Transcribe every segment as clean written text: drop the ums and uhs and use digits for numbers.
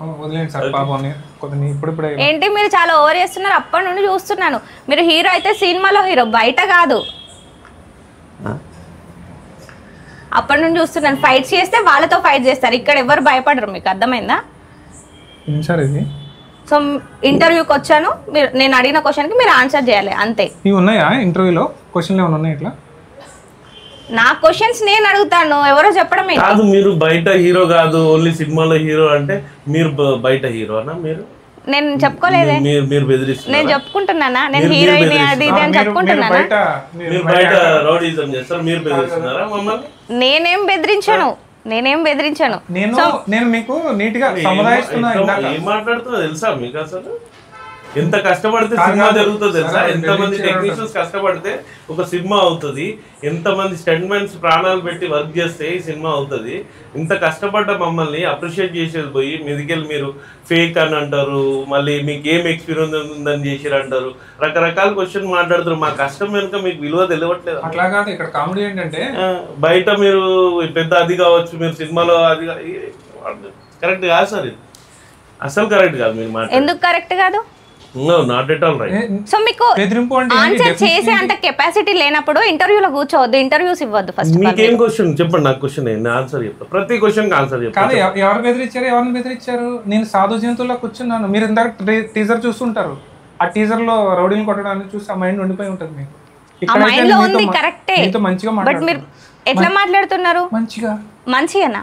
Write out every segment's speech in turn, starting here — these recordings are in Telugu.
వదిలేండి సార్ పాపం కొద్దిగా ఇప్పుడిప్పుడే ఏంటి మీరు చాలా ఓవర్ చేస్తున్నారు అప్పటి నుండి చూస్తున్నాను మీరు హీరో అయితే సినిమాలో హీరో బయట కాదు అప్పటి నుండి చూస్తున్నాను ఫైట్స్ చేస్తే వాళ్ళతో ఫైట్ చేస్తారు ఇక్కడ ఎవరు భయపడరు మీకు అర్థమైందా ఏం సార్ ఇది సో ఇంటర్వ్యూకి వచ్చాను మీరు నేను అడిగిన క్వశ్చన్కి మీరు ఆన్సర్ చేయాలి అంతే ఇవి ఉన్నాయా ఇంటర్వ్యూలో క్వశ్చన్లు ఏమైనా ఉన్నాయి ఇట్లా నా క్వశ్చన్స్ నేను అడుగుతాను ఎవరో చెప్పడం కాదు మీరు బయట హీరో కాదు ఓన్లీ సినిమాలో హీరో అంటే మీరు బయట హీరోనా మీరు నేను చెప్పుకోలేదే మీరు బెదిరిస్తున్నారు నేను చెప్పుకుంటున్నానా నేను హీరోయిన్ అది ఇది అని చెప్పుకుంటున్నానా మీరు బయట రౌడీజం చేస్తారు మీరు బెదిరిస్తున్నారా మమ్మల్ని నేనేం బెదిరించాను నేను మీకు నీట్ గా సముదాయిస్తున్నా ఏం మాట్లాడుతున్నా తెలుసా మీకు అసలు ఎంత కష్టపడితే సినిమా జరుగుతుంది తెలుసా ఎంతమంది టెక్నీషియన్స్ కష్టపడితే ఒక సినిమా అవుతుంది ఎంతమంది స్టంట్మెన్స్ ప్రాణాలు పెట్టి వర్క్ చేస్తే ఈ సినిమా అవుతుంది ఇంత కష్టపడ్డ మమ్మల్ని అప్రిషియేట్ చేసేది పోయి మీదికెళ్ళి మీరు ఫేక్ అని అంటారు మళ్ళీ మీకు ఏం ఎక్స్పీరియన్స్ ఉందని చేసిరు అంటారు రకరకాల క్వశ్చన్ మాట్లాడుతారు మా కష్టం వెనుక మీకు విలువ తెలియట్లేదు అట్లా కాదు ఇక్కడ కామెడీ ఏంటంటే బయట మీరు పెద్ద అది కావచ్చు మీరు సినిమాలో అది కరెక్ట్ కాదు సార్ ఇది అసలు కరెక్ట్ కాదు మీరు మాట ఎందుకు కరెక్ట్ కాదు not at all right so మీకు ఆన్సర్ చేసే అంత కెపాసిటీ లేనప్పుడు ఇంటర్వ్యూలో కూర్చోవద్దు ఇంటర్వ్యూస్ ఇవ్వద్దు ఫస్ట్ మీకేం క్వశ్చన్ చెప్పండి నాకు క్వశ్చన్ నేను ఆన్సర్ చెప్తా ప్రతి క్వశ్చన్ కి ఆన్సర్ చెప్తా కాదు ఎవరు బెదిరించారు ఎవరిని బెదిరించారు నేను సాధు జంతువుల్లో కూర్చున్నాను మీరు ఇందాక టీజర్ చూస్తుంటారు ఆ టీజర్ లో రౌడీని కొట్టడానికి చూసి ఆ మైండ్ ఉండిపోయి ఉంటుంది మీకు ఆ మైండ్ లో ఉంది కరెక్టే మంచిగా బట్ మీరు ఎట్లా మాట్లాడుతున్నారు మంచిగానా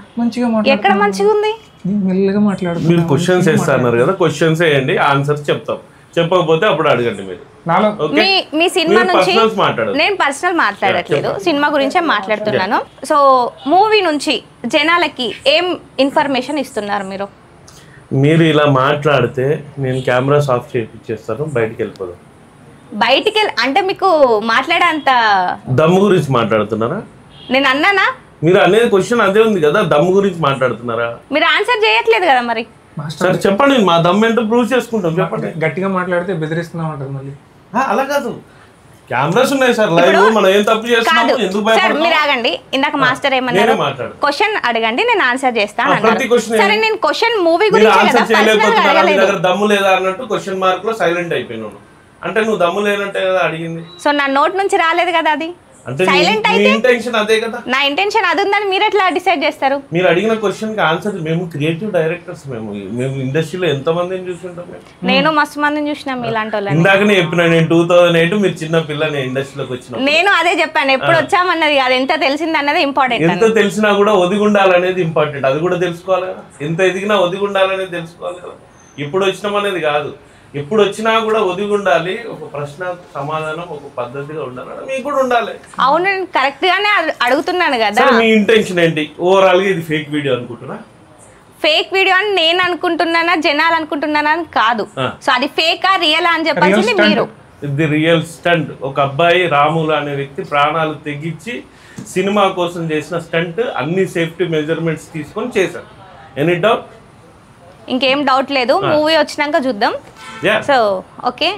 ఎక్కడ మంచిగా ఉంది మెల్లగా మాట్లాడుతున్నారు మీరు క్వశ్చన్స్ వేస్తున్నారు కదా క్వశ్చన్స్ వేయండి ఆన్సర్ చెప్తాం చెప్పకపోతే అప్పుడు అడగండి మీరు మీ సినిమా నుంచి నేను పర్సనల్ మాట్లాడట్లేదు సినిమా గురించే మాట్లాడుతున్నాను సో మూవీ నుంచి జనాలకి ఏం ఇన్ఫర్మేషన్ ఇస్తున్నారు మీరు ఇలా మాట్లాడితే నేను కెమెరాస్ ఆఫ్ చేపిచ్చేస్తాను బయటికి వెళ్ళిపోదాం బయటికి అంటే మీకు మాట్లాడేంత దమ్ము గురించి మాట్లాడుతున్నారా నేను అన్నానా మీరు అనేది క్వశ్చన్ అదే ఉంది కదా దమ్ము గురించి మాట్లాడుతున్నారా మీరు ఆన్సర్ చేయట్లేదు కదా మరి సరే చెప్పండి మా దమ్ ఏంటో ప్రూవ్ చేసుకుంటాం చెప్పండి గట్టిగా మాట్లాడితే బెదిరిస్తున్నాం అంటారు మళ్ళీ అలా కాదు కెమెరాస్ ఉన్నాయి సార్ లైవ్ మనం ఏం తప్పు చేస్తున్నాము ఎందుకు భయపడతాం మీరు ఆగండి ఇందాక మాస్టర్ ఏమన్నారు క్వశ్చన్ అడగండి నేను ఆన్సర్ చేస్తాను అన్నారు సరే నేను క్వశ్చన్ మూవీ గురించి ఆన్సర్ చేయలేకపోతున్నా నీ దగ్గర దమ్ము లేదా అన్నట్టు క్వశ్చన్ మార్క్ లో సైలెంట్ అయిపోయినాను అంటే నువ్వు దమ్ము లేనంటే కదా అడిగింది సో నా నోట్ నుంచి రాలేదు కదా అది అంటే సైలెంట్ అయితే ఇంటెన్షన్ అదే కదా నా ఇంటెన్షన్ అది ఉందని మీరు ఎట్లా డిసైడ్ చేస్తారు మీరు అడిగిన క్వశ్చన్ కి ఆన్సర్ మేము క్రియేటివ్ డైరెక్టర్స్ మేము ఇండస్ట్రీలో ఎంత మందిని చూసుంటాం నేను మస్తు మందిని చూసినా మీలాంటి వాళ్ళని ఇందాకనే చెప్పిన నేను 2008 మీరు చిన్న పిల్లని ఇండస్ట్రీలోకి వచ్చిన నేను అదే చెప్పాను ఎప్పుడు వచ్చామన్నది అది ఎంత తెలిసింది అన్నది ఇంపార్టెంట్ ఎంత తెలిసినా కూడా ఒదిగి ఉండాలనేది ఇంపార్టెంట్ అది కూడా తెలుసుకోవాలి కదా ఎంత ఎదిగినా ఒదిగి ఉండాలనేది తెలుసుకోవాలి కదా ఇప్పుడు వచ్చినాం అనేది కాదు ఎప్పుడు వచ్చినా కూడా ఒదిగి ఉండాలి ఒక ప్రశ్న సమాధానం ఒక పద్ధతిగా ఉండాలి మీకు కూడా ఉండాలి అవును నేను కరెక్ట్ గానే అడుగుతున్నాను కదా మీ ఇంటెన్షన్ ఏంటి ఓవరాల్ గా ఇది ఫేక్ వీడియో అనుకుంటున్నా ఫేక్ వీడియో అని నేను అనుకుంటున్నానా జనాలు అనుకుంటున్నానా అని కాదు సో అది ఫేకా రియలా అని చెప్పాల్సింది మీరు ఇది రియల్ స్టంట్ ఒక అబ్బాయి రాములు అనే వ్యక్తి ప్రాణాలు తెగించి సినిమా కోసం చేసిన స్టంట్ అన్ని సేఫ్టీ మెజర్మెంట్స్ తీసుకొని చేశారు ఎనీ డౌట్ ఇంకేం డౌట్ లేదు మూవీ వచ్చినాక చూద్దాం సో ఓకే